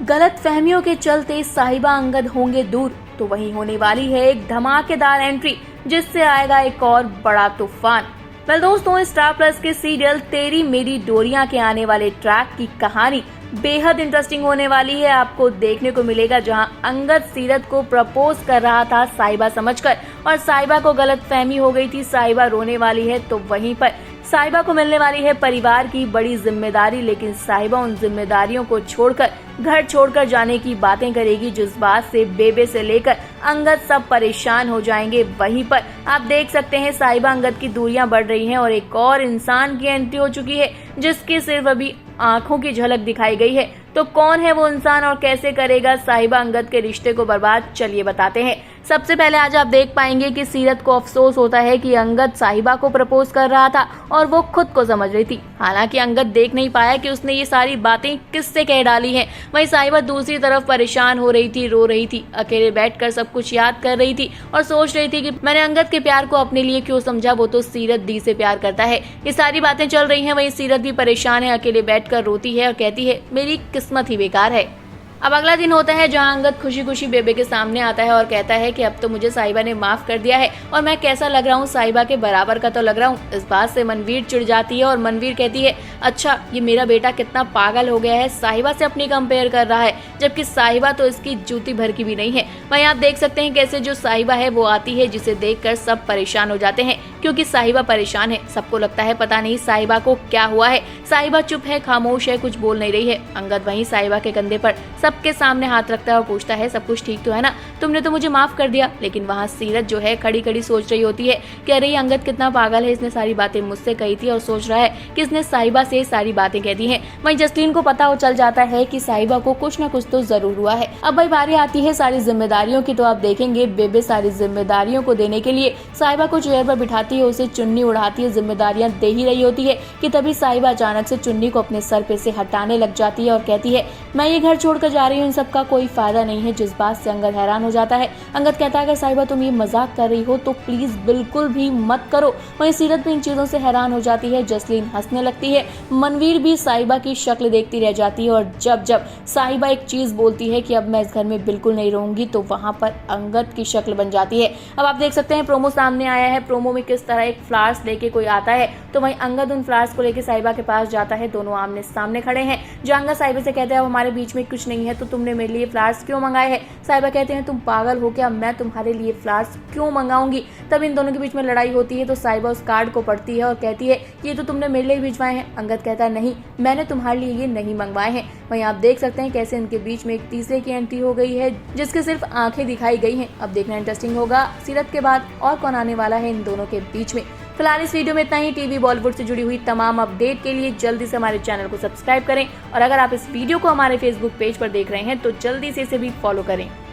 गलत फहमियों के चलते साहिबा अंगद होंगे दूर, तो वहीं होने वाली है एक धमाकेदार एंट्री जिससे आएगा एक और बड़ा तूफान। दोस्तों, स्टार प्लस के सीरियल तेरी मेरी डोरियां के आने वाले ट्रैक की कहानी बेहद इंटरेस्टिंग होने वाली है। आपको देखने को मिलेगा जहां अंगद सीरत को प्रपोज कर रहा था साहिबा समझकर, और साहिबा को गलत फहमी हो गई थी, साहिबा रोने वाली है। तो वहीं पर साहिबा को मिलने वाली है परिवार की बड़ी जिम्मेदारी, लेकिन साहिबा उन जिम्मेदारियों को छोड़कर घर छोड़कर जाने की बातें करेगी, जिस बात से बेबे से लेकर अंगद सब परेशान हो जाएंगे। वहीं पर आप देख सकते हैं साहिबा अंगद की दूरियां बढ़ रही हैं और एक और इंसान की एंट्री हो चुकी है जिसकी सिर्फ अभी आंखों की झलक दिखाई गई है। तो कौन है वो इंसान और कैसे करेगा साहिबा अंगद के रिश्ते को बर्बाद, चलिए बताते हैं। सबसे पहले आज आप देख पाएंगे कि सीरत को अफसोस होता है कि अंगद साहिबा को प्रपोज कर रहा था और वो खुद को समझ रही थी। हालांकि अंगद देख नहीं पाया कि उसने ये सारी बातें किससे कह डाली हैं। वहीं साहिबा दूसरी तरफ परेशान हो रही थी, रो रही थी, अकेले बैठकर सब कुछ याद कर रही थी और सोच रही थी कि मैंने अंगद के प्यार को अपने लिए क्यों समझा, वो तो सीरत दी से प्यार करता है। ये सारी बातें चल रही हैं। वहीं सीरत भी परेशान है, अकेले बैठकर रोती है और कहती है मेरी किस्मत ही बेकार है। अब अगला दिन होता है जहां अंगद खुशी खुशी बेबे के सामने आता है और कहता है कि अब तो मुझे साहिबा ने माफ कर दिया है और मैं कैसा लग रहा हूँ, साहिबा के बराबर का तो लग रहा हूँ। इस बात से मनवीर चिढ़ जाती है और मनवीर कहती है अच्छा ये मेरा बेटा कितना पागल हो गया है, साहिबा से अपनी कंपेयर कर रहा है, जबकि साहिबा तो इसकी जूती भर की भी नहीं है। वहीं आप देख सकते हैं कैसे जो साहिबा है वो आती है, जिसे देखकर सब परेशान हो जाते हैं क्योंकि साहिबा परेशान है। सबको लगता है पता नहीं साहिबा को क्या हुआ है। साहिबा चुप है, खामोश है, कुछ बोल नहीं रही है। अंगद वहीं साहिबा के कंधे पर सबके सामने हाथ रखता है और पूछता है सब कुछ ठीक तो है ना, तुमने तो मुझे माफ कर दिया। लेकिन वहाँ सीरत जो है खड़ी खड़ी सोच रही होती है कि अरे अंगद कितना पागल है, इसने सारी बातें मुझसे कही थी और सोच रहा है कि इसने साहिबा से सारी बातें कह दी हैं। वहीं जसलीन को पता हो चल जाता है कि साहिबा को कुछ न कुछ तो जरूर हुआ है। अब भाई बारी आती है सारी जिम्मेदारियों की, तो आप देखेंगे बेबे सारी जिम्मेदारियों को देने के लिए साहिबा को चेयर पर बिठाती है, उसे चुन्नी उड़ाती है, जिम्मेदारियां दे ही रही होती है कि तभी साहिबा अचानक से चुन्नी को अपने सर पे से हटाने लग जाती है और कहती है मैं ये घर छोड़कर जा रही हूँ, इन सबका कोई फायदा नहीं है। जिस बात से अंगद हैरान हो जाता है। अंगद कहता है अगर साहिबा तुम ये मजाक कर रही हो तो प्लीज बिल्कुल भी मत करो। वहीं सीरत भी इन चीजों से हैरान हो जाती है। जसलीन हंसने लगती है, मनवीर भी साहिबा की शक्ल देखती रह जाती है और जब जब साहिबा एक चीज बोलती है कि अब मैं इस घर में बिल्कुल नहीं रहूंगी, तो वहां पर अंगद की शक्ल बन जाती है। अब आप देख सकते हैं प्रोमो सामने आया है। प्रोमो में किस तरह एक फ्लावर्स लेके कोई आता है, तो वहीं अंगद उन फ्लावर्स को लेके साहिबा के पास जाता है। दोनों आमने सामने खड़े हैं। जो अंगद साहिबा से कहते हैं हमारे बीच में कुछ नहीं है, तो तुमने मेरे लिए फ्लावर्स क्यों मंगाए हैं? साहिबा कहते हैं तुम पागल हो क्या, मैं तुम्हारे लिए फ्लावर्स क्यों मंगाऊंगी? तब इन दोनों के बीच में लड़ाई होती है। तो साहिबा उस कार्ड को पढ़ती है और कहती है ये तो तुमने मेरे लिए भिजवाए हैं। अंगद कहता है नहीं, मैंने तुम्हारे लिए ये नहीं मंगवाए हैं। वहीं आप देख सकते हैं कैसे इनके बीच में एक तीसरे की एंट्री हो गई है जिसके सिर्फ आंखें दिखाई गई हैं। अब देखना इंटरेस्टिंग होगा सीरत के बाद और कौन आने वाला है इन दोनों के बीच में। फिलहाल इस वीडियो में इतना ही। टीवी बॉलीवुड से जुड़ी हुई तमाम अपडेट के लिए जल्दी से हमारे चैनल को सब्सक्राइब करें और अगर आप इस वीडियो को हमारे फेसबुक पेज पर देख रहे हैं तो जल्दी से इसे भी फॉलो करें।